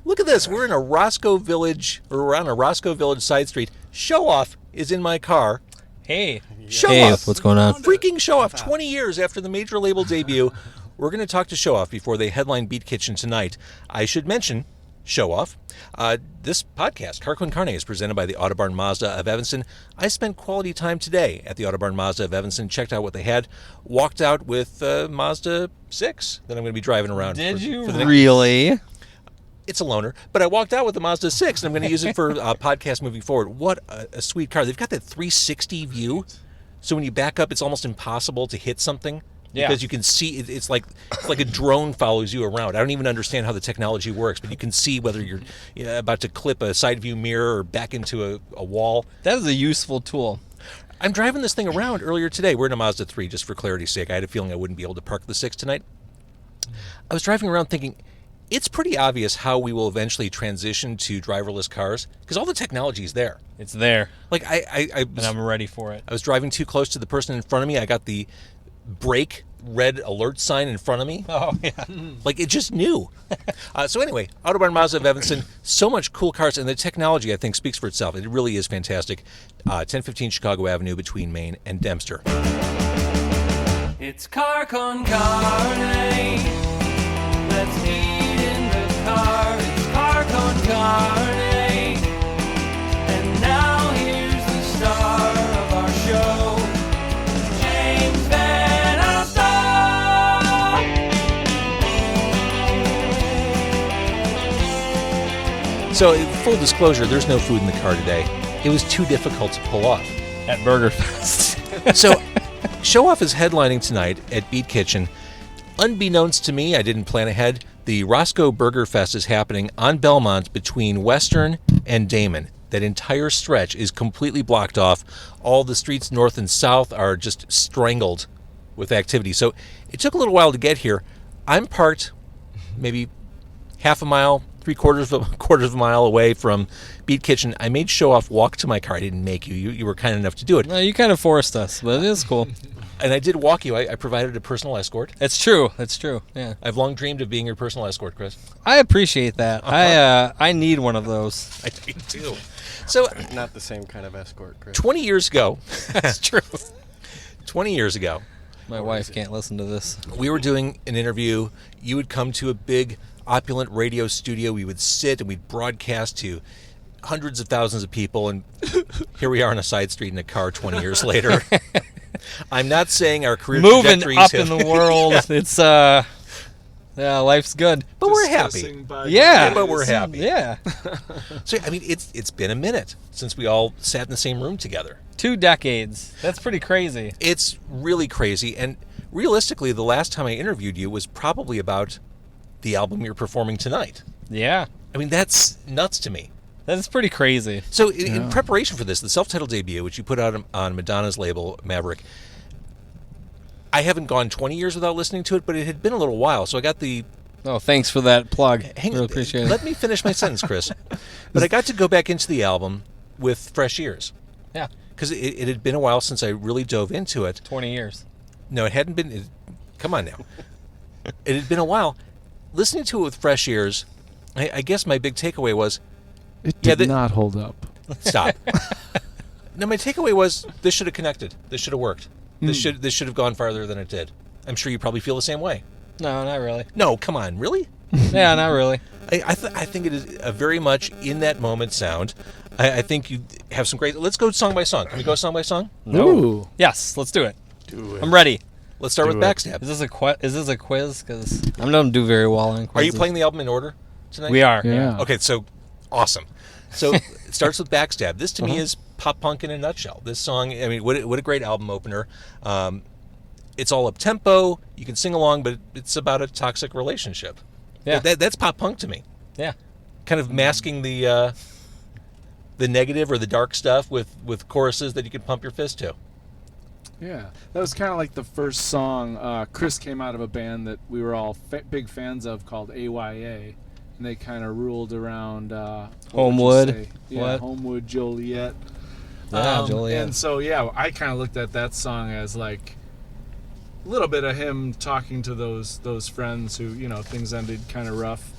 Look at this. We're in a Roscoe Village, or we're on a Roscoe Village side street. Showoff is in my car. Hey. Showoff. Hey, what's going on? Freaking Showoff. 20 years after the major label debut. We're going to talk to Showoff before they headline Beat Kitchen tonight. I should mention Showoff. This podcast, Car Con Carne, is presented by the Autobarn Mazda of Evanston. I spent quality time today at the Autobarn Mazda of Evanston, checked out what they had, walked out with Mazda 6 that I'm going to be driving around. Did you Really? It's a loaner, but I walked out with the Mazda 6, and I'm going to use it for podcast moving forward. What a sweet car. They've got that 360 view, so when you back up, it's almost impossible to hit something. Yeah. Because you can see, it's like a drone follows you around. I don't even understand how the technology works, but you can see whether you're about to clip a side view mirror or back into a wall. That is a useful tool. I'm driving this thing around earlier today. We're in a Mazda 3, just for clarity's sake. I had a feeling I wouldn't be able to park the 6 tonight. I was driving around thinking, it's pretty obvious how we will eventually transition to driverless cars, because all the technology is there. It's there. Like And I'm ready for it. I was driving too close to the person in front of me. I got the brake red alert sign in front of me. Oh, yeah. Like, it just knew. So anyway, Autobarn Mazda of Evanston, so much cool cars, and the technology, I think, speaks for itself. It really is fantastic. 1015 Chicago Avenue between Main and Dempster. It's Car Con Carne. Let's eat in the car. It's Car Con Carne. And now here's the star of our show, James Van Alstyne. So, full disclosure, there's no food in the car today. It was too difficult to pull off. At Burger Fest. So, Showoff is headlining tonight at Beat Kitchen. Unbeknownst to me, I didn't plan ahead, the Roscoe Burger Fest is happening on Belmont between Western and Damon. That entire stretch is completely blocked off. All the streets north and south are just strangled with activity. So it took a little while to get here. I'm parked maybe half a mile, quarters of a mile away from Beat Kitchen. I made Showoff walk to my car. I didn't make you. You were kind enough to do it. No, you kind of forced us, but it is cool. And I did walk you. I provided a personal escort. It's true. It's true. Yeah. I've long dreamed of being your personal escort, Chris. I appreciate that. I need one of those. I do too. So, Not the same kind of escort, Chris. 20 years ago, That's true. 20 years ago, My wife can't listen to this. we were doing an interview. You would come to a big, opulent radio studio. We would sit and we'd broadcast to hundreds of thousands of people. And here we are on a side street in a car 20 years later. I'm not saying our career Moving trajectories up have, in the world. It's yeah, life's good. but we're happy. Yeah. But we're happy. Yeah. So, I mean, it's been a minute since we all sat in the same room together. 2 decades. That's pretty crazy. It's really crazy. And realistically, the last time I interviewed you was probably about the album you're performing tonight. Yeah. I mean, that's nuts to me. That's pretty crazy. So in preparation for this, the self-titled debut, which you put out on Madonna's label, Maverick, I haven't gone 20 years without listening to it, but it had been a little while. So I got the... Oh, thanks for that plug. Hang Really appreciate it. Let me finish my sentence, Chris. But I got to go back into the album with fresh ears. Yeah. Because it had been a while since I really dove into it. 20 years. No, it hadn't been... come on now. It had been a while. Listening to it with fresh ears, I guess my big takeaway was... It did not hold up. Stop. No, my takeaway was this should have connected. This should have worked. This should have gone farther than it did. I'm sure you probably feel the same way. No, not really. No, come on, really? Yeah, not really. I think it is a very much in that moment sound. I think you have some great... Let's go song by song. Can we go song by song? No. Ooh. Yes, let's do it. Do it. I'm ready. Let's start with Do it. Backstab. Is this a quiz? Because I don't do very well on Are quizzes. you playing the album in order tonight? We are. Yeah. Okay, so awesome. So it starts with Backstab. This to me is pop punk in a nutshell. This song, I mean, what a great album opener. It's all up tempo. You can sing along, but it's about a toxic relationship. Yeah. That's pop punk to me. Yeah. Kind of masking the negative or the dark stuff with choruses that you can pump your fist to. Yeah, that was kind of like the first song. Chris came out of a band that we were all big fans of called AYA, and they kind of ruled around Homewood. Yeah, Homewood, Joliet. Yeah, Joliet. And so, yeah, I kind of looked at that song as like a little bit of him talking to those friends who, you know, things ended kind of rough.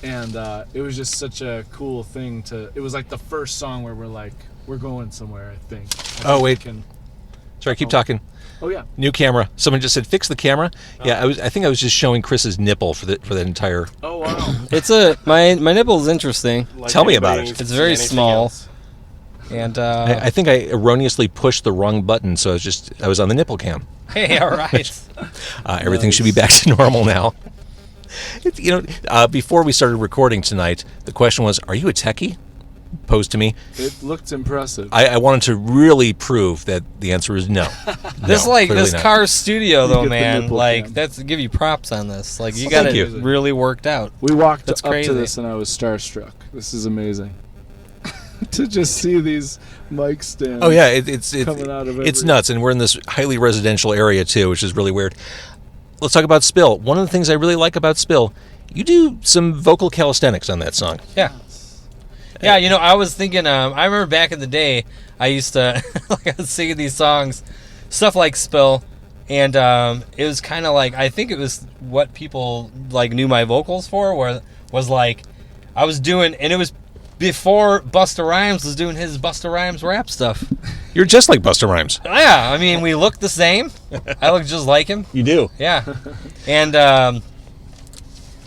And it was just such a cool thing it was like the first song where we're like, we're going somewhere, I think. Oh, wait. Sorry, keep talking. Oh, yeah. New camera. Someone just said, fix the camera. Yeah, I think I was just showing Chris's nipple for the entire... Oh, wow. It's my nipple is interesting. Like Tell me about anybody it. It's see very anything small. else. And I think I erroneously pushed the wrong button, so I was on the nipple cam. hey, all right. Everything should be back to normal now. Before we started recording tonight, the question was, are you a techie? Posed to me. It looked impressive. I wanted to really prove that the answer is no. This No, clearly this not. car studio though, get the man. nipple Like cam. that's give you props on this. Like you Well, got thank it you. really worked out. We walked That's up crazy. to this and I was starstruck. This is amazing. To just see these mic stands. Oh yeah, it's coming out of it's every- nuts, and we're in this highly residential area too, which is really weird. Let's talk about Spill. One of the things I really like about Spill, you do some vocal calisthenics on that song. Yeah. Yeah, I was thinking, I remember back in the day, I used to, I was singing these songs, stuff like Spill, and it was kind of like, I think it was what people, like, knew my vocals for, was like, I was doing, and it was before Busta Rhymes was doing his Busta Rhymes rap stuff. You're just like Busta Rhymes. Yeah, I mean, we look the same. I look just like him. You do. Yeah. And,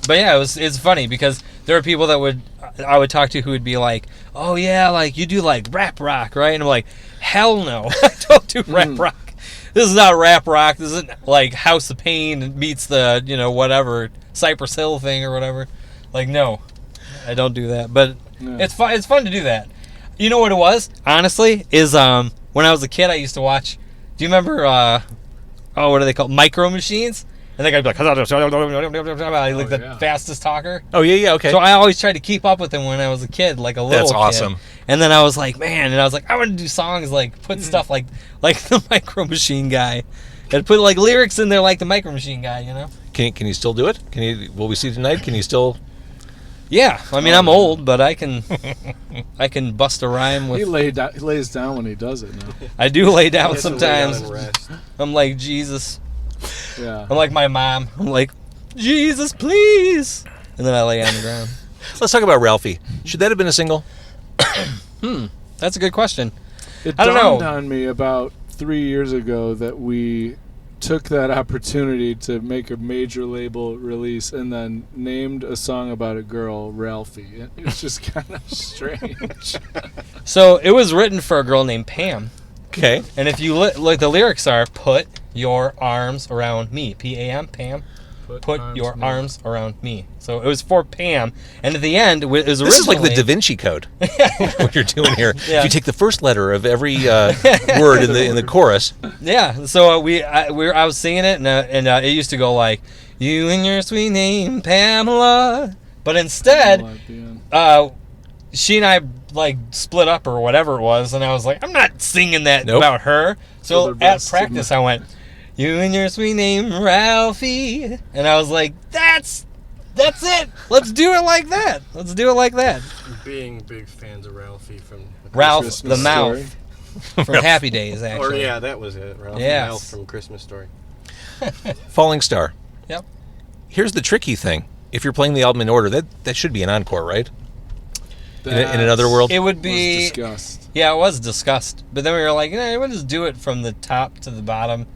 but yeah, it's funny because there are people that I would talk to who would be like, oh yeah, like you do like rap rock, right? And I'm like, hell no, I don't do rap rock. This is not rap rock. This isn't like House of Pain meets the, whatever, Cypress Hill thing or whatever. Like, no, I don't do that. But it's fun. It's fun to do that. You know what it was? Honestly, is when I was a kid, I used to watch. Do you remember? What are they called? Micro Machines. And the guy'd be like, like the fastest talker. Oh yeah, okay. So I always tried to keep up with him when I was a kid, like a little That's kid. awesome. And then I was like, man, and I was like, I want to do songs like put stuff like the Micro Machine guy, and put like lyrics in there like the Micro Machine guy, Can you still do it? Will we see tonight? Can you still? Yeah, I mean I'm old, but I can bust a rhyme He with. lays down when he does it now. I do lay down He has to lay down sometimes. and rest. I'm like Jesus. Yeah. I'm like my mom. I'm like Jesus, please, and then I lay on the ground. Let's talk about Ralphie. Should that have been a single? That's a good question. It I don't dawned know. on me about 3 years ago that we took that opportunity to make a major label release and then named a song about a girl Ralphie. It was just kind of strange. So it was written for a girl named Pam. Okay. And if you look, the lyrics are "Put your arms around me." P-A-M, Pam. Put your arms around me. So it was for Pam. And at the end, it was originally... This is like the Da Vinci Code. What you're doing here. Yeah. If you take the first letter of every word in the chorus. Yeah. So I was singing it, and it used to go like, "You and your sweet name, Pamela." But instead, she and I like split up or whatever it was, and I was like, I'm not singing that Nope. about her. So So the at best practice, I went, "You and your sweet name, Ralphie," and I was like, "That's it. Let's do it like that. Let's do it like that." Being big fans of Ralphie from Ralph Christmas the Mouth Story. from Happy Days, Or actually. yeah, that was it. Ralph Yes. the Mouth from Christmas Story. Falling Star. Yep. Here's the tricky thing. If you're playing the album in order, that should be an encore, right? In another world? It would Was be. discussed. Yeah, it was discussed. But then we were like, we'll just do it from the top to the bottom,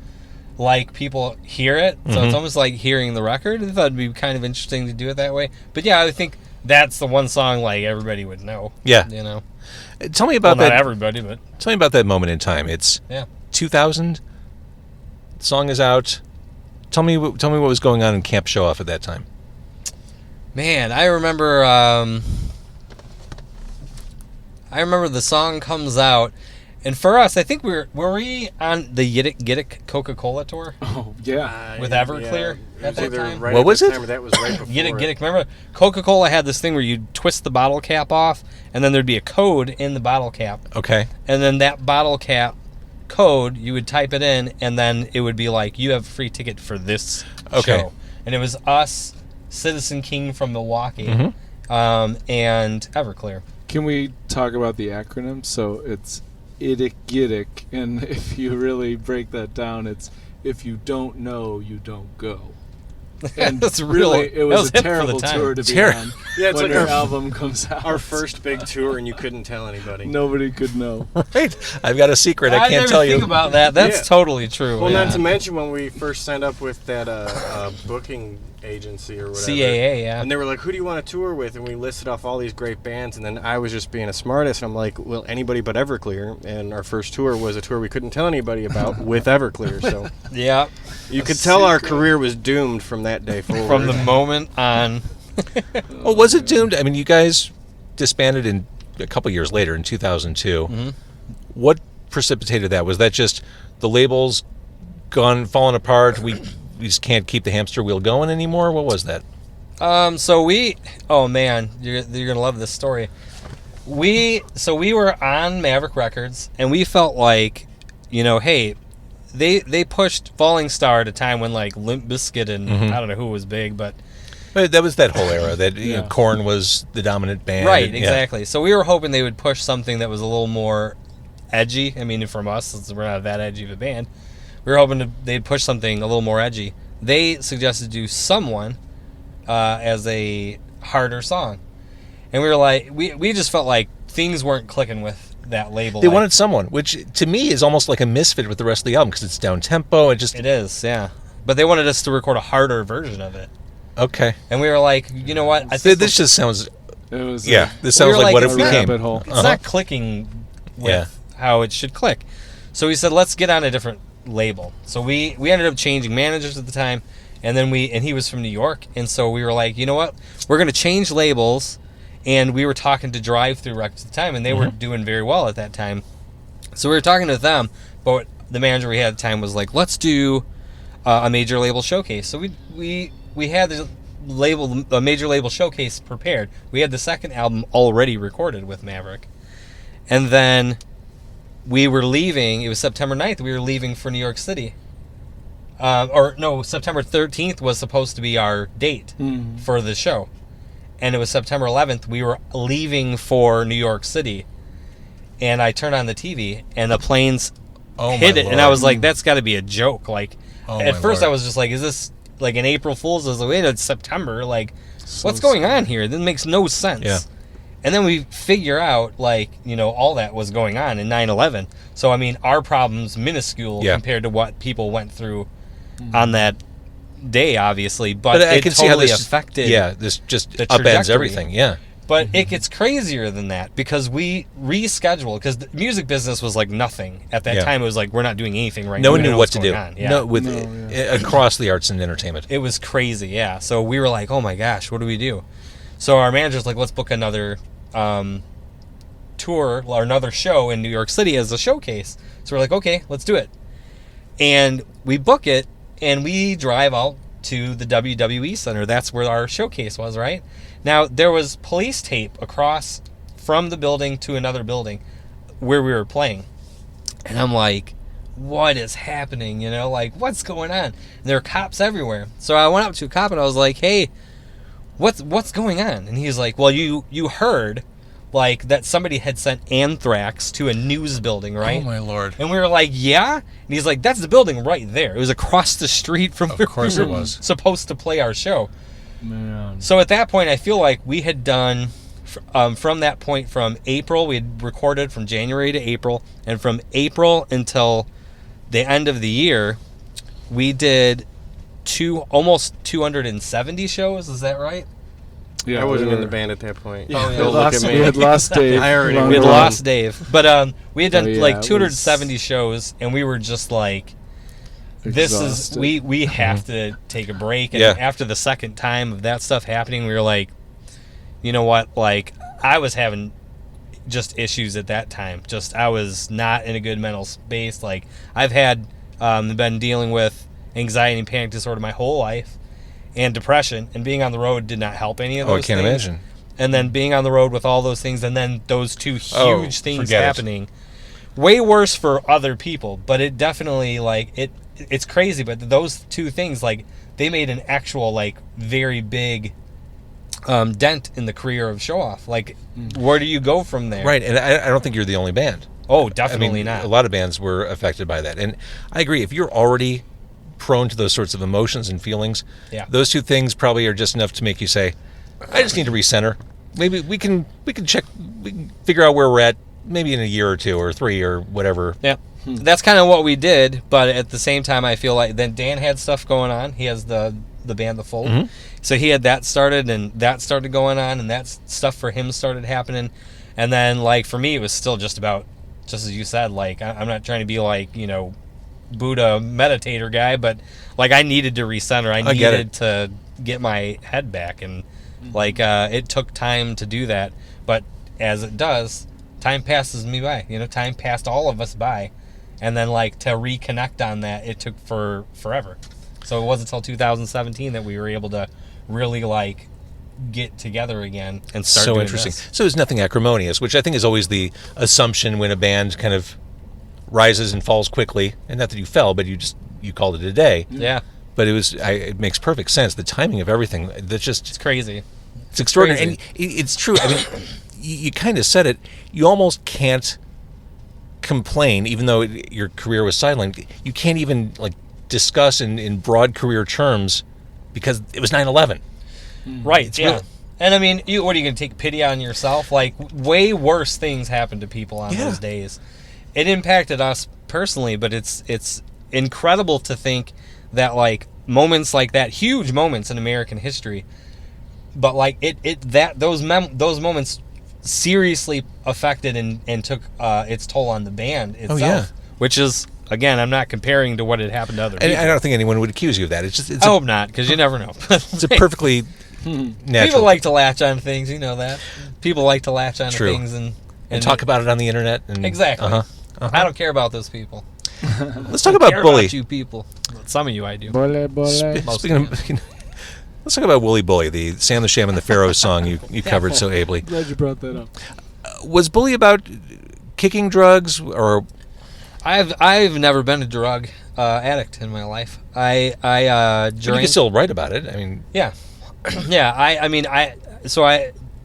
like people hear it. So it's almost like hearing the record. I thought it'd be kind of interesting to do it that way. But yeah, I think that's the one song like everybody would know. Yeah. Tell me about Well, not that. everybody, but Tell me about that moment in time. It's yeah. 2000. The song is out. Tell me what was going on in Camp Showoff at that time. Man, I remember. I remember the song comes out, and for us, I think were we on the Get It Coca-Cola tour Oh, yeah. with Everclear It at was that either time? right What at was the it? time or that was right before Get It. Remember, Coca-Cola had this thing where you'd twist the bottle cap off, and then there'd be a code in the bottle cap, Okay. and then that bottle cap code, you would type it in, and then it would be like, you have a free ticket for this Okay. show. And it was us, Citizen King from Milwaukee, Mhm. and Everclear. Can we talk about the acronym? So it's IDIC, and if you really break that down, it's if you don't know, you don't go. And That's really, real- it was that a was hip for the terrible time. tour to be Terri- on. Yeah, it's when like our our, album comes out. our first big tour, and you couldn't tell anybody. Nobody could know. Right. I've got a secret. I can't never tell think you. about that. That's Yeah. totally true. Well, yeah. not to mention when we first signed up with that booking agency or whatever. CAA, yeah. And they were like, "Who do you want to tour with?" And we listed off all these great bands, and then I was just being a smartass, and I'm like, "Well, anybody but Everclear." And our first tour was a tour we couldn't tell anybody about with Everclear. So Yeah. you could tell our career was doomed from that day forward. From the moment on. Oh, was it doomed? I mean, you guys disbanded in a couple years later in 2002. Mm-hmm. What precipitated that? Was that just the labels falling apart? We just can't keep the hamster wheel going anymore? What was that? So we, oh man, you're gonna love this story. So we were on Maverick Records, and we felt like, hey, they pushed Falling Star at a time when like Limp Bizkit and I don't know who was big, but That was that whole era that Yeah. Korn was the dominant band. right, Yeah. exactly. So we were hoping they would push something that was a little more edgy. I mean, from us, since we're not that edgy of a band, we were hoping they'd push something a little more edgy. They suggested do Someone as a harder song, and we were like, we just felt like things weren't clicking with that label. They Like, wanted Someone, which to me is almost like a misfit with the rest of the album because it's down tempo. It just it is, yeah. But they wanted us to record a harder version of it, okay. and we were like, you know what? I think This just sounds It was This sounds were like like, what it it's a not- became. rabbit hole. it's not clicking with how it should click. So we said, let's get on a different label. So we ended up changing managers at the time, and then he was from New York, and so we were like, you know what, we're going to change labels. And we were talking to Drive Through Records at the time, and they were doing very well at that time. So we were talking to them, but the manager we had at the time was like, let's do a major label showcase. So we had the a major label showcase prepared. We had the second album already recorded with Maverick. And then we were leaving, it was September 9th, we were leaving for New York City. September 13th was supposed to be our date for the show. And it was September 11th, we were leaving for New York City. And I turned on the TV, and the planes hit it. And I was like, that's got to be a joke. Like, at first I was just like, is this like an April Fool's? I was like, wait, it's September. Like, what's going on here? This makes no sense. Yeah. And then we figure out, like, all that was going on in 9/11. So, I mean, our problem's minuscule compared to what people went through on that day, obviously. But I it can totally see how this affected. this just the upends trajectory. everything. Yeah. But it gets crazier than that because we rescheduled, because the music business was like nothing at that time. It was like, we're not doing anything right now. No one We don't knew know what what's to going do. on. Yeah. No, across the arts and entertainment. It was crazy, yeah. So we were like, oh my gosh, what do we do? So our manager's like, let's book another tour or another show in New York City as a showcase. So we're like, okay, let's do it. And we book it, and we drive out to the WWE Center. That's where our showcase was, right? Now, there was police tape across from the building to another building where we were playing. And I'm like, what is happening? Like, what's going on? And there are cops everywhere. So I went up to a cop and I was like, hey, what's going on? And he's like, well, you heard like that somebody had sent anthrax to a news building, right? Oh my Lord. And we were like, yeah? And he's like, that's the building right there. It was across the street from where course we it were was. supposed to play our show. Man. So at that point, I feel like we had done, from that point, from April, we had recorded from January to April, and from April until the end of the year, we did almost 270 shows. Is that right? Yeah, I wasn't we in the were- band at that point. Oh, yeah. Don't look at We me. had lost Dave. I already long We had Wrong. ago. lost Dave. But we had done Oh, yeah, like it 270 shows, and we were just like, this Exhausted. we have to take a break. And Yeah. after the second time of that stuff happening, we were like, you know what? Like, I was having just issues at that time. Just, I was not in a good mental space. Like, I've had been dealing with anxiety and panic disorder my whole life, and depression, and being on the road did not help any of Oh, I those can't things. imagine. And then being on the road with all those things, and then those two Oh, huge things forget it. happening. Way worse for other people, but it definitely, like, it's crazy, but those two things, like, they made an actual, like, very big dent in the career of Showoff. Like, where do you go from there? Right, and I don't think you're the only band. Oh, I definitely mean, not. a lot of bands were affected by that. And I agree, if you're already prone to those sorts of emotions and feelings. Yeah. Those two things probably are just enough to make you say, I just need to recenter. Maybe we can figure out where we're at maybe in a year or 2 or 3 or whatever. Yeah. That's kind of what we did, but at the same time, I feel like then Dan had stuff going on. He has the band The Fold. Mm-hmm. So he had that started, and that started going on, and that stuff for him started happening. And then, like, for me, it was still just about, just as you said, like, I'm not trying to be like, Buddha meditator guy, but, like, I needed to recenter. I needed to get my head back, and, like, it took time to do that. But as it does, time passes me by. Time passed all of us by. And then, like, to reconnect on that, it took forever. So it wasn't until 2017 that we were able to really, like, get together again and start doing interesting. this. So it's nothing acrimonious, which I think is always the assumption when a band kind of rises and falls quickly. And not that you fell, but you called it a day. Yeah. But it makes perfect sense. The timing of everything, that's just... It's crazy. It's extraordinary. Crazy. And it's true. I mean, you kind of said it. You almost can't complain, even though your career was sidelined. You can't even, like, discuss in broad career terms because it was 9/11. Right, yeah. really- And I mean, what are you going to take pity on yourself? Like, way worse things happened to people on Yeah. those days. It impacted us personally, but it's incredible to think that, like, moments like that, huge moments in American history, but, like, those moments seriously affected and took its toll on the band itself. yeah. Which is, again, I'm not comparing to what had happened to other people. And I don't think anyone would accuse you of that. It's I hope not, because you never know. it's a perfectly natural. People like to latch on to things, you know that. People like to latch on True. to things and talk about it on the internet. And, exactly. Uh-huh. I don't care about those people. Let's talk about care Bully. about you people. Some of you I do. Bole, bole. Speaking of, let's talk about Wooly Bully, the Sam the Sham and the Pharaohs song you covered so ably. Glad you brought that up. Was Bully about kicking drugs or... I've never been a drug addict in my life. I But you drank. can still write about it. I mean... Yeah, yeah. I mean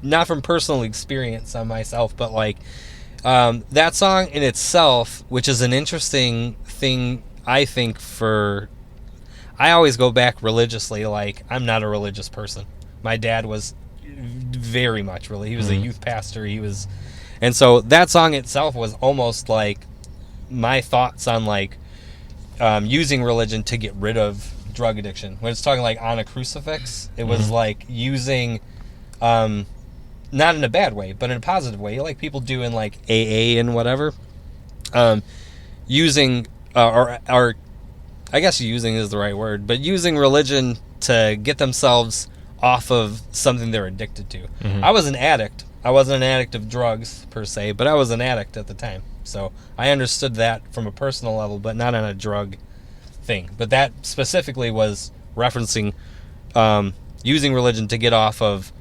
not from personal experience on myself, but like that song in itself, which is an interesting thing, I think. I always go back religiously. Like, I'm not a religious person. My dad was very much really. He was a youth pastor. And so that song itself was almost like my thoughts on like using religion to get rid of drug addiction. When it's talking like on a crucifix, it was like using, not in a bad way, but in a positive way, like people do in like AA and whatever. Using or I guess using is the right word, but using religion to get themselves off of something they're addicted to. I was an addict. I wasn't an addict of drugs per se, but I was an addict at the time. So I understood that from a personal level, but not on a drug thing. But that specifically was referencing using religion to get off of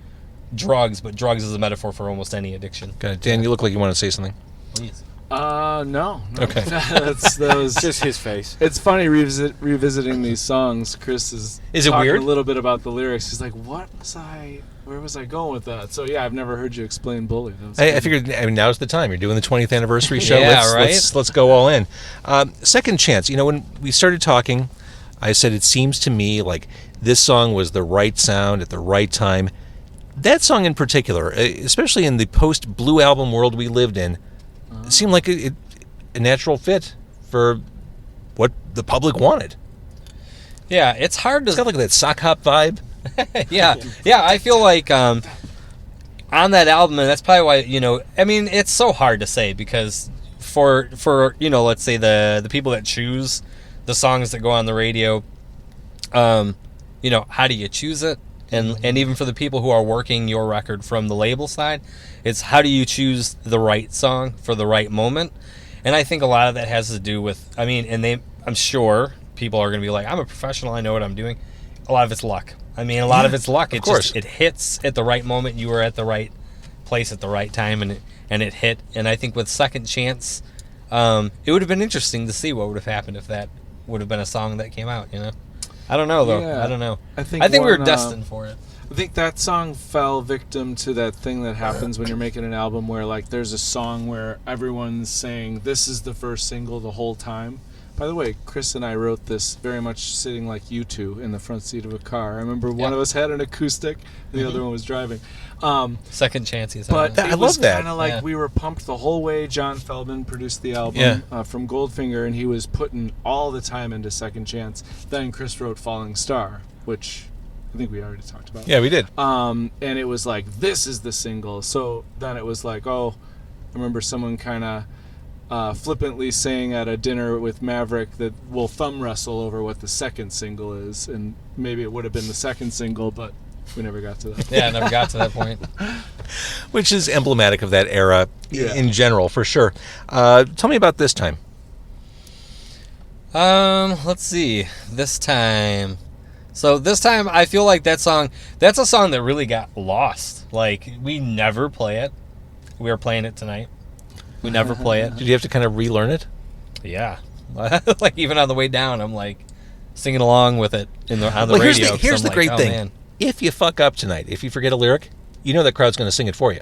drugs, but drugs is a metaphor for almost any addiction. Okay. Dan, you look like you want to say something. Please. No. Okay. that was Just his face. It's funny revisiting these songs. Chris is it talking weird? a little bit about the lyrics. He's like, where was I going with that? So yeah, I've never heard you explain Bully. That was I good. figured, I mean, now's the time. You're doing the 20th anniversary show. Yeah, Let's go all in. Second Chance. When we started talking, I said it seems to me like this song was the right sound at the right time. That song in particular, especially in the post-Blue Album world we lived in, seemed like a natural fit for what the public wanted. Yeah, it's hard to... It's got like that sock hop vibe. yeah, I feel like on that album, and that's probably why, I mean, it's so hard to say because for let's say the people that choose the songs that go on the radio, how do you choose it? And even for the people who are working your record from the label side, it's how do you choose the right song for the right moment? And I think a lot of that has to do with, I'm sure people are going to be like, I'm a professional, I know what I'm doing. A lot of it's luck. A lot of it's luck. It hits at the right moment. You were at the right place at the right time, and it hit. And I think with Second Chance, it would have been interesting to see what would have happened if that would have been a song that came out. I don't know though. Yeah. I don't know. I think we were one, destined for it. I think that song fell victim to that thing that happens when you're making an album where like there's a song where everyone's saying this is the first single the whole time, By the way, Chris and I wrote this very much sitting like you two in the front seat of a car. I remember one of us had an acoustic, the other one was driving. Second chances. But I it was love that. kind of like Yeah. we were pumped the whole way. John Feldman produced the album from Goldfinger, and he was putting all the time into Second Chance. Then Chris wrote Falling Star, which I think we already talked about. Yeah, we did. And it was like, this is the single. So then it was like, I remember someone kind of flippantly saying at a dinner with Maverick that we'll thumb wrestle over what the second single is, and maybe it would have been the second single, but we never got to that. Yeah, I never got to that point. Which is emblematic of that era Yeah. in general, for sure. Tell me about this time. Let's see. This time. So this time, I feel like that's a song that really got lost. Like, we never play it. We are playing it tonight. We never play it. Did you have to kind of relearn it? Yeah. Like, even on the way down, I'm like singing along with it on the Well, radio. 'cause here's I'm the like, great oh, thing. man. If you fuck up tonight, if you forget a lyric, you know that crowd's going to sing it for you.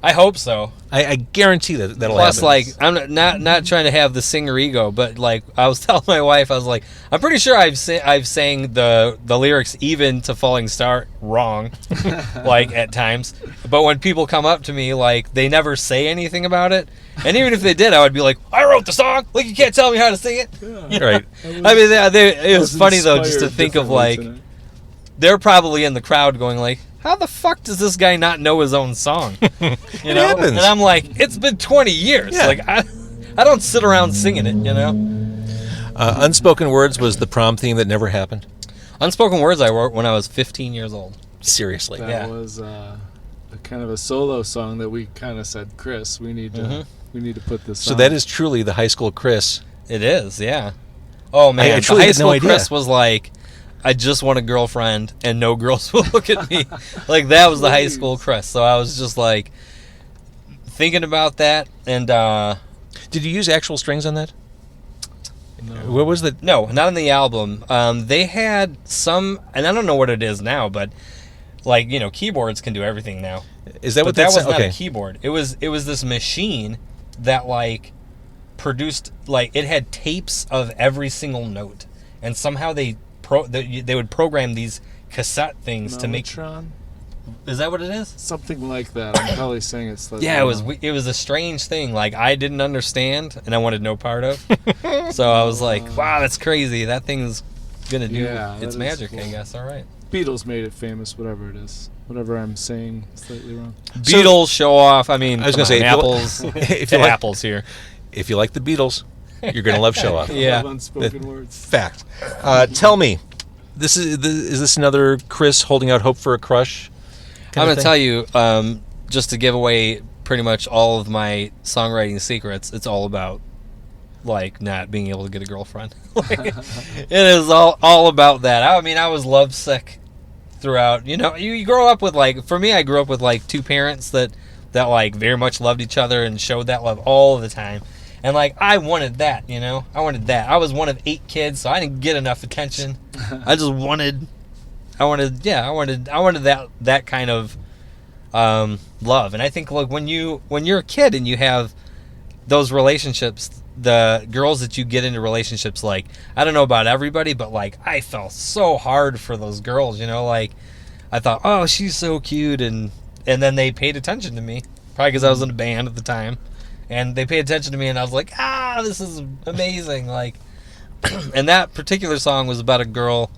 I hope so. I guarantee that'll Plus, happen. like, I'm not trying to have the singer ego, but like I was telling my wife, I was like, I'm pretty sure I've sang the lyrics even to Falling Star wrong, like at times. But when people come up to me, like they never say anything about it, and even if they did, I would be like, I wrote the song. Like you can't tell me how to sing it. Yeah. Right. I mean, it was funny though, just to think of like they're probably in the crowd going like, how the fuck does this guy not know his own song? You know? happens. And I'm like, it's been 20 years. Yeah. Like I don't sit around singing it, you know? Unspoken Words was the prom theme that never happened. Unspoken Words I wrote when I was 15 years old. Seriously. That Yeah. was a kind of a solo song that we kind of said, Chris, we need to put this. So on. that is truly the high school Chris. It is, yeah. Oh man, I the truly high had no school idea. Chris was like, I just want a girlfriend and no girls will look at me. Like that was the high school Chris. So I was just like thinking about that and Did you use actual strings on that? No. What was the... no, not on the album. They had some, and I don't know what it is now, but like, you know, keyboards can do everything now. Is that But what that that's... was not okay. a keyboard. It was this machine that like produced, like it had tapes of every single note, and somehow they would program these cassette things to make. Mellotron? Is that what it is? Something like that. I'm probably saying it slightly Yeah, wrong. it was a strange thing. Like I didn't understand, and I wanted no part of. So I was like, "Wow, that's crazy. That thing's gonna do Yeah, its that magic." is I cool. guess. All right. Beatles made it famous, whatever it is. Whatever I'm saying slightly wrong. Beatles show off. I mean, I was come gonna say, on, if you- apples. if you like- apples here. If you like the Beatles, you're going to love Showoff. Yeah. Love unspoken words. Fact. Tell me, is this another Chris holding out hope for a crush? I'm going to tell you, just to give away pretty much all of my songwriting secrets, it's all about, like, not being able to get a girlfriend. Like, it is all about that. I mean, I was lovesick throughout. You know, you grow up with, like, for me, I grew up with, like, two parents that like, very much loved each other and showed that love all the time. And, like, I wanted that, you know? I wanted that. I was one of 8 kids, so I didn't get enough attention. I just wanted... I wanted that kind of love, and I think like when you're a kid and you have those relationships, the girls that you get into relationships, like I don't know about everybody, but like I fell so hard for those girls, you know, like I thought, oh, she's so cute, and then they paid attention to me, probably because I was in a band at the time, and they paid attention to me, and I was like, this is amazing, like, and that particular song was about a girl,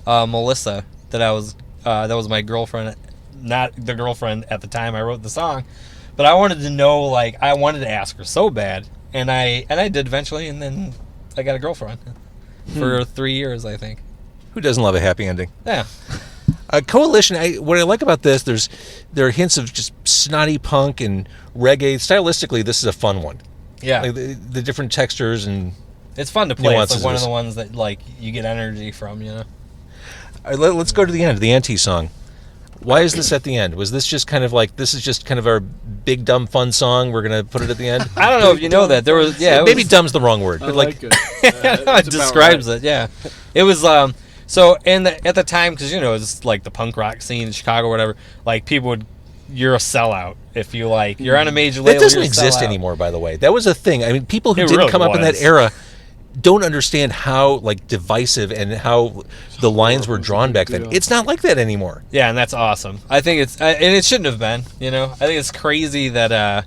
Melissa. That was my girlfriend, not the girlfriend at the time I wrote the song, but I wanted to know, like, I wanted to ask her so bad, and I did eventually, and then I got a girlfriend for 3 years, I think. Who doesn't love a happy ending? Yeah, Coalition, what I like about this, there are hints of just snotty punk and reggae. Stylistically, this is a fun one. yeah, Like the different textures and... it's fun to play. It's nuances like one of of the this. ones that like you get energy from, you know. Let's go to the end, the anti song. Why is this at the end? Was this just kind of like, this is just kind of our big, dumb, fun song, we're going to put it at the end? I don't know if you know that there was Maybe dumb's the wrong word, I but like it. it about describes it. Yeah, it was so at the time, because you know it's like the punk rock scene in Chicago or whatever, like people would, you're a sellout if you like, you're on a major label. That doesn't you're a exist sellout. anymore, by the way. That was a thing. I mean, people who It didn't really come up in that was. era don't understand how like divisive and how the lines were drawn back then. It's not like that anymore. Yeah, and that's awesome. I think it's and it shouldn't have been. I think it's crazy that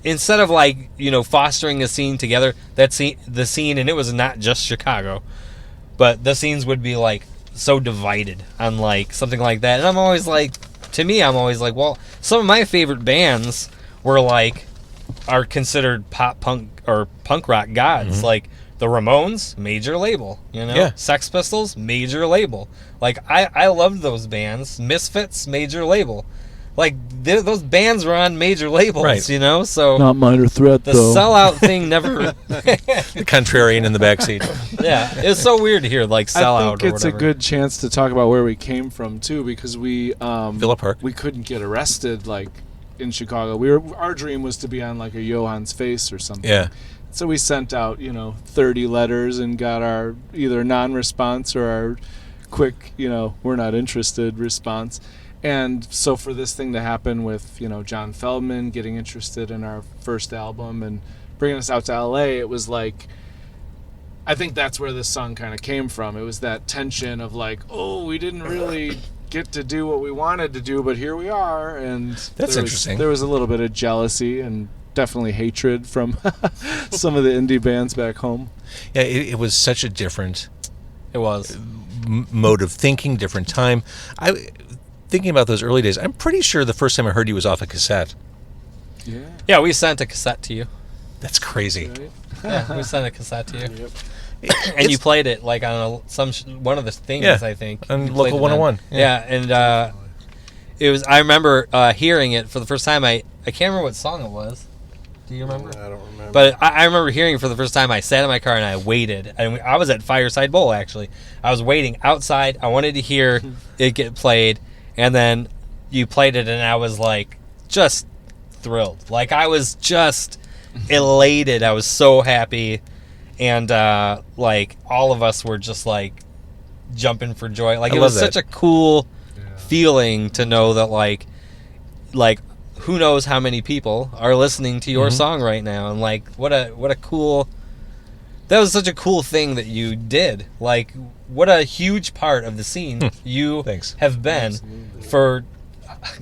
instead of like fostering a scene together, the scene, and it was not just Chicago, but the scenes would be like so divided on like something like that. And I'm always like, well, some of my favorite bands are considered pop punk or punk rock gods, like the Ramones, major label, Sex Pistols, major label. Like I loved those bands. Misfits, major label. Like those bands were on major labels, right. So not Minor Threat the though. sellout thing never. The contrarian in the backseat. Yeah, it's so weird to hear like sellout. I think it's a good chance to talk about where we came from too, because we Villa Park. We couldn't get arrested like in Chicago. Our dream was to be on like a Johann's Face or something. Yeah. So we sent out 30 letters and got our either non-response or our quick we're not interested response. And so for this thing to happen with, John Feldman getting interested in our first album and bringing us out to LA, it was like, I think that's where this song kind of came from. It was that tension of like, oh, we didn't really get to do what we wanted to do, but here we are. And that's interesting. There was a little bit of jealousy and definitely hatred from some of the indie bands back home. Yeah, it was such a different mode of thinking, different time. Thinking about those early days, I'm pretty sure the first time I heard you was off a cassette. Yeah, we sent a cassette to you. That's crazy. Right? Yeah, we sent a cassette to you. Yep. And you played it like on one of the things, I think. On You Local played it 101. Yeah, and it was. I remember hearing it for the first time. I can't remember what song it was. Do you remember? I don't remember. But I remember hearing it for the first time. I sat in my car and I waited. And I was at Fireside Bowl, actually. I was waiting outside. I wanted to hear it get played. And then you played it, and I was like, just thrilled. Like, I was just elated. I was so happy. And, like, all of us were just, like, jumping for joy. Like, it was such a cool feeling to know that, like, who knows how many people are listening to your song right now. And, like, what a cool... That was such a cool thing that you did. Like, what a huge part of the scene you have been for,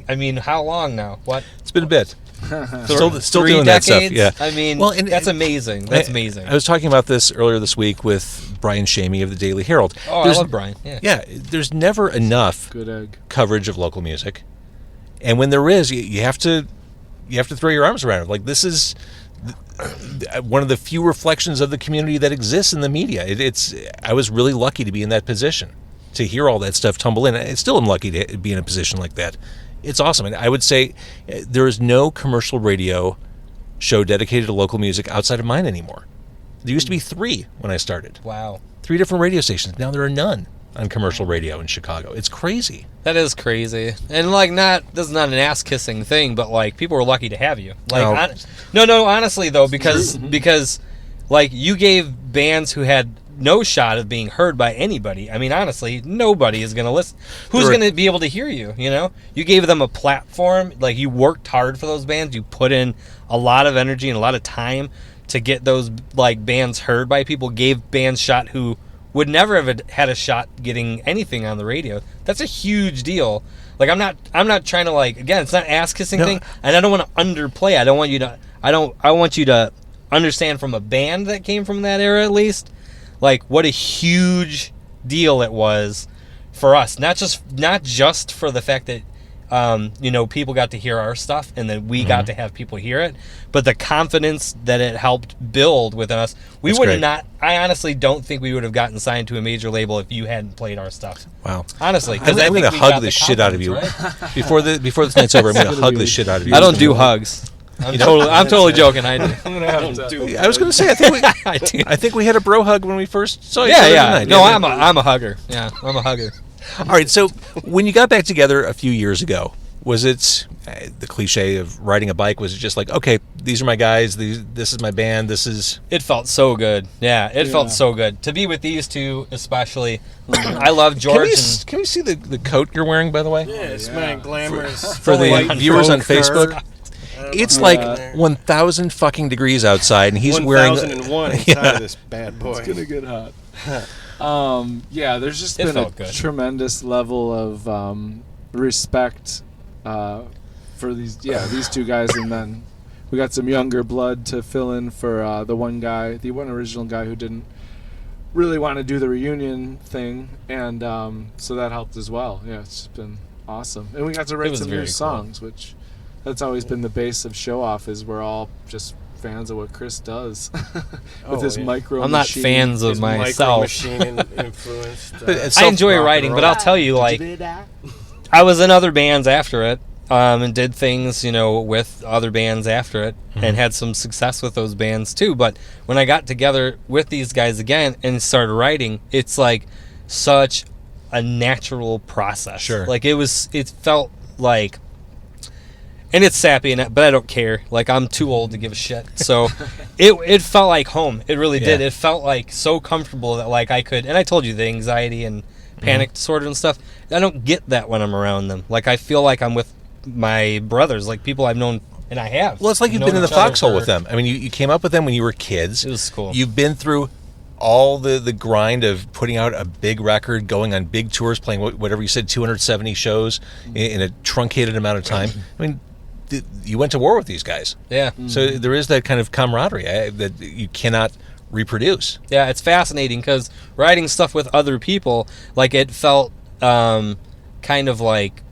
I mean, how long now? What? It's been a bit. Still 3 doing decades? that stuff, yeah. I mean, well, and that's amazing. That's amazing. I was talking about this earlier this week with Brian Shamey of the Daily Herald. Oh, I love Brian. Yeah. Yeah, there's never enough Good egg. coverage of local music. And when there is, you have to throw your arms around it. Like, this is one of the few reflections of the community that exists in the media. I was really lucky to be in that position, to hear all that stuff tumble in. I still am lucky to be in a position like that. It's awesome. And I would say there is no commercial radio show dedicated to local music outside of mine anymore. There used to be 3 when I started. Wow. 3 different radio stations. Now there are none on commercial radio in Chicago. It's crazy. That is crazy. And, like, this is not an ass-kissing thing, but, like, people were lucky to have you. Like, no, honestly, though, because, like, you gave bands who had no shot of being heard by anybody. I mean, honestly, nobody is going to listen. Who's going to be able to hear you, You gave them a platform. Like, you worked hard for those bands. You put in a lot of energy and a lot of time to get those, like, bands heard by people. Gave bands shot who would never have had a shot getting anything on the radio. That's a huge deal. Like, I'm not trying to, like, again, it's not an ass-kissing thing, and I don't want to underplay. I want you to understand from a band that came from that era, at least, like, what a huge deal it was for us. Not just for the fact that people got to hear our stuff and then we got to have people hear it, but the confidence that it helped build within us. We would have not. I honestly don't think we would have gotten signed to a major label if you hadn't played our stuff. Wow. Honestly, I'm going to hug the shit out of you. Right? Before this night's over, I'm going to hug the shit out of you. I don't do hugs. I'm totally joking. I do. I was going to say, I think we had a bro hug when we first saw each other tonight. No, I'm a hugger. Yeah, I'm a hugger. All right, so when you got back together a few years ago, was it the cliche of riding a bike? Was it just like, okay, these are my guys, this is my band, this is... It felt so good. Yeah, it felt so good. To be with these two, especially. I love George. Can we see the coat you're wearing, by the way? Yeah, it's my glamorous... For the viewers on Facebook. It's Yeah. like 1,000 fucking degrees outside, and he's wearing 1001 inside of this bad boy. It's gonna get hot. Yeah, there's just It been a felt good. tremendous level of respect for these two guys, and then we got some younger blood to fill in for the one original guy who didn't really want to do the reunion thing, and so that helped as well. Yeah, it's just been awesome, and we got to write was some very new cool. songs, which that's always been the base of Showoff. Is we're all just fans of what Chris does with his micro. I'm not machine. fans of His myself. machine influenced. But it's I enjoy rock and writing, but roll. I'll tell you, like, I was in other bands after it, and did things, with other bands after it, and had some success with those bands too. But when I got together with these guys again and started writing, it's like such a natural process. Sure. Like it felt like, and it's sappy, but I don't care. Like, I'm too old to give a shit. So it felt like home. It really did. Yeah. It felt like so comfortable that, like, I could, and I told you the anxiety and panic disorder and stuff. I don't get that when I'm around them. Like, I feel like I'm with my brothers, like people I've known, and I have. Well, it's like you've known been in the each other foxhole for- with them. I mean, you came up with them when you were kids. It was cool. You've been through all the grind of putting out a big record, going on big tours, playing whatever you said, 270 shows in a truncated amount of time. I mean, you went to war with these guys. Yeah. So there is that kind of camaraderie that you cannot reproduce. Yeah, it's fascinating because writing stuff with other people, like, it felt kind of like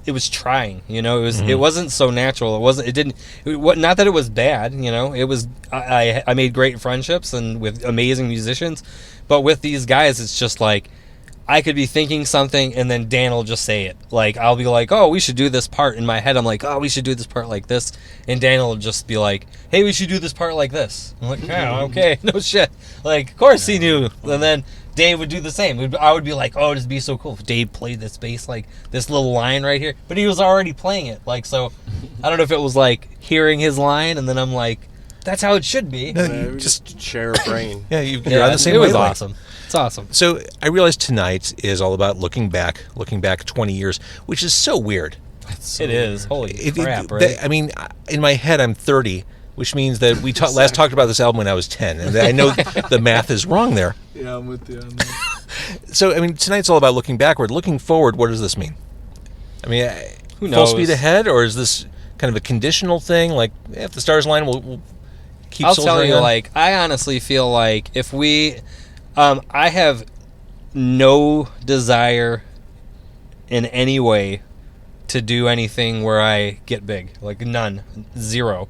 it was trying, it wasn't so natural. Not that it was bad, it was, I made great friendships and with amazing musicians, but with these guys, it's just like, I could be thinking something and then Dan will just say it. Like, I'll be like, oh, we should do this part. In my head, I'm like, oh, we should do this part like this. And Dan will just be like, hey, we should do this part like this. I'm like, yeah, okay, no shit. Like, of course he knew. And then Dave would do the same. I would be like, oh, it'd be so cool if Dave played this bass, like this little line right here. But he was already playing it. Like, so I don't know if it was like hearing his line and then I'm like, that's how it should be. No, Yeah, you we just share a brain. you're on the same it was wavelength. awesome. It's awesome. So I realize tonight is all about looking back 20 years, which is so weird. It is. Holy crap, right? I mean, in my head, I'm 30, which means that we last talked about this album when I was 10, and I know the math is wrong there. Yeah, I'm with you on that. So, I mean, tonight's all about looking backward. Looking forward, what does this mean? I mean, Who full knows? speed ahead, or is this kind of a conditional thing? Like, if the stars align, we'll keep I'll soldiering tell you, on? like, I honestly feel like if we, I have no desire in any way to do anything where I get big. Like, none. Zero.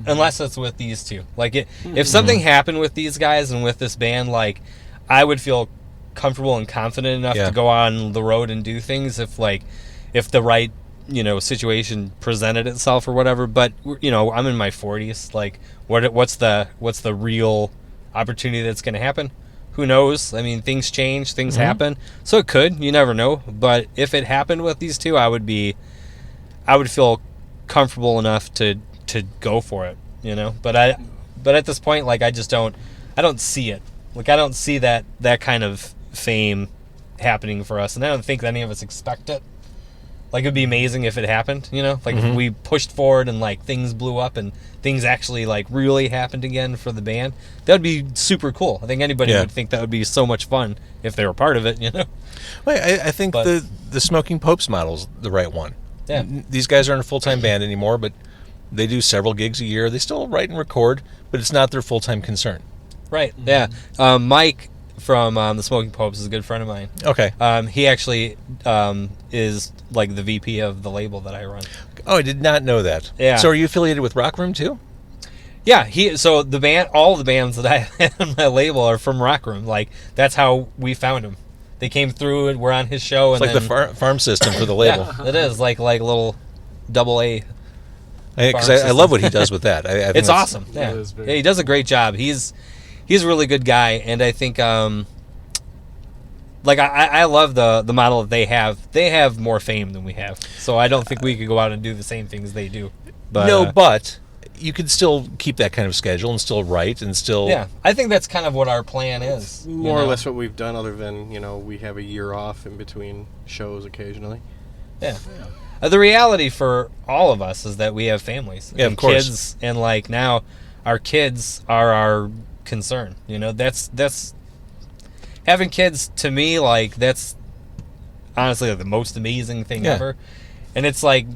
Unless it's with these two. Like, if something happened with these guys and with this band, like, I would feel comfortable and confident enough Yeah. to go on the road and do things if the right, situation presented itself or whatever. But, I'm in my 40s. Like, what's the real opportunity that's going to happen? Who knows? I mean, things change, things happen. So it could, you never know. But if it happened with these two, I would feel comfortable enough to go for it, But at this point, like, I don't see it. Like, I don't see that kind of fame happening for us, and I don't think any of us expect it. Like, it'd be amazing if it happened, Like, if we pushed forward and, like, things blew up and things actually, like, really happened again for the band. That would be super cool. I think anybody Yeah. would think that would be so much fun if they were part of it, Well, I think But- the Smoking Popes model's the right one. Yeah. These guys aren't a full-time band anymore, but they do several gigs a year. They still write and record, but it's not their full-time concern. Right, yeah. Mike from the Smoking Popes is a good friend of mine. Okay. He actually is like the VP of the label that I run. Oh, I did not know that. Yeah. So are you affiliated with Rock Room too? Yeah, so the band, all the bands that I have on my label are from Rock Room. Like, that's how we found them. They came through and we're on his show. It's and like the farm system for the label. Yeah, it is like little double A. Because farm I system. love what he does with that. I think It's that's- awesome. It Yeah. is very Yeah, he does a great job. He's a really good guy, and I think like I love the model that they have. They have more fame than we have, so I don't think we could go out and do the same things they do. But No, but you could still keep that kind of schedule and still write and still. yeah, I think that's kind of what our plan is. More or less what we've done, other than we have a year off in between shows occasionally. Yeah. The reality for all of us is that we have families. Yeah, and of course. Kids, and like now, our kids are our concern. You know, that's having kids to me, like that's honestly like, the most amazing thing Yeah. ever. And it's like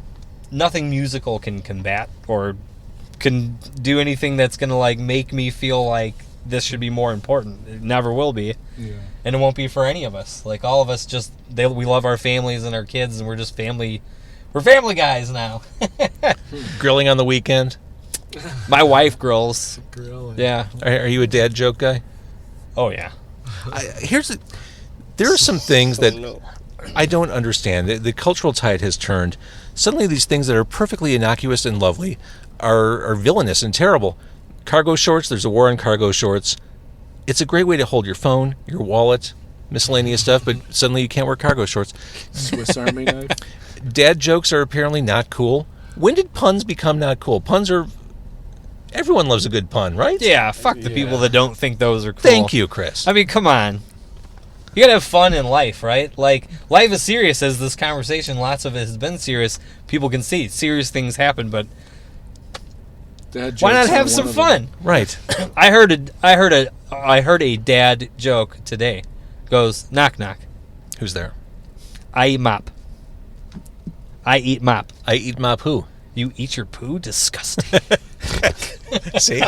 nothing musical can combat or can do anything that's gonna like make me feel like this should be more important. It never will be. Yeah. And it won't be for any of us. Like all of us we love our families and our kids, and we're just family. We're family guys now. Grilling on the weekend. My wife grills. Grilling. Yeah. Are you a dad joke guy? Oh yeah. There are some things that no. I don't understand. The cultural tide has turned. Suddenly these things that are perfectly innocuous and lovely are villainous and terrible. Cargo shorts, there's a war on cargo shorts. It's a great way to hold your phone, your wallet, miscellaneous stuff, but suddenly you can't wear cargo shorts. Swiss Army knife. Dad jokes are apparently not cool. When did puns become not cool? Puns are... Everyone loves a good pun, right? Yeah. Fuck the people that don't think those are cool. Thank you, Chris. I mean, come on. You gotta have fun in life, right? Like, life is serious. As this conversation, lots of it has been serious. People can see serious things happen, but Dad why not jokes are have one some of fun? Right. I heard a dad joke today. Goes, knock knock. Who's there? I eat mop. I eat mop. I eat my poo. You eat your poo? Disgusting. See?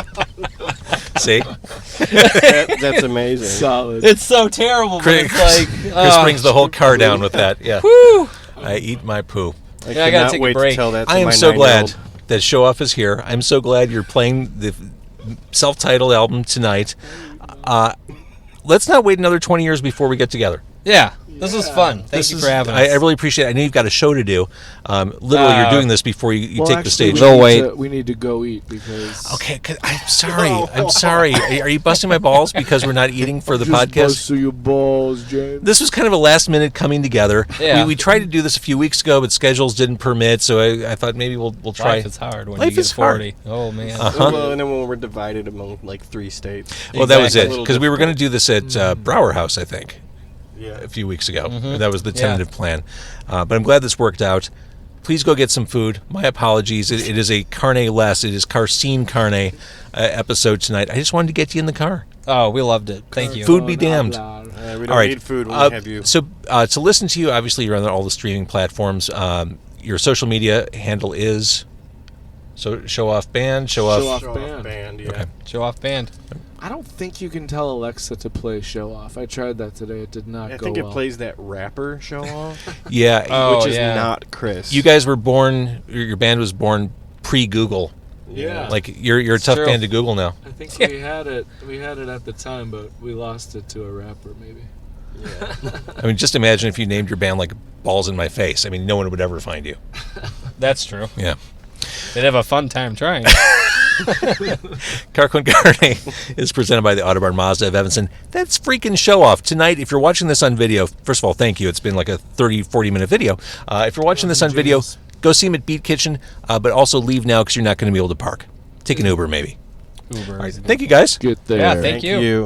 See? That's amazing. Solid. It's so terrible, but Chris, it's like Chris brings the whole car down with that. Yeah. woo. I eat my poo. I Yeah, I gotta cannot take a wait break. to tell that to I am my so glad 9-year-old. that Showoff is here. I'm so glad you're playing the self-titled album tonight. Let's not wait another 20 years before we get together. Yeah, this was fun. Thank you for having us. I really appreciate it. I know you've got a show to do. Literally, you're doing this before you Well, take the actually, stage. No, wait. We need to go eat because. Okay, I'm sorry. I'm sorry. Are you busting my balls because we're not eating for the Just podcast? busting your balls, James. This was kind of a last minute coming together. Yeah. We tried to do this a few weeks ago, but schedules didn't permit. So I thought maybe we'll try. Life is hard when Life you get is hard. 40. Oh, man. Uh-huh. Well, and then when we're divided among like 3 states. Well, that was Exactly. it because we were going to do this at Brower House, I think, Yeah. a few weeks ago. Mm-hmm. That was the tentative plan. But I'm glad this worked out. Please go get some food. My apologies. It is a carne less. It is Carcine Carne episode tonight. I just wanted to get you in the car. Oh, we loved it. Thank you. Food be damned. We don't All right. need food when we have you. So to listen to you, obviously you're on all the streaming platforms. Your social media handle is Showoff Band. Showoff. Show off band. yeah. Okay. Show off band. I don't think you can tell Alexa to play Show Off. I tried that today. It did not I go think well. it plays that rapper show off, Yeah. Oh, which is yeah. not Chris. You guys were born. Your band was born pre-Google. Yeah. Like you're a tough true. band to Google now. I think we had it. We had it at the time, but we lost it to a rapper, maybe. I mean, just imagine if you named your band like Balls in My Face. I mean, no one would ever find you. That's true. Yeah. They'd have a fun time trying. Carquin Carne is presented by the Autobarn Mazda of Evanston. That's freaking Showoff. Tonight, if you're watching this on video, first of all, thank you. It's been like a 30, 40-minute video. If you're watching this on video, go see him at Beat Kitchen, but also leave now because you're not going to be able to park. Take an Uber, maybe. Uber. All right. Thank you, guys. Get there. Yeah, thank you. you.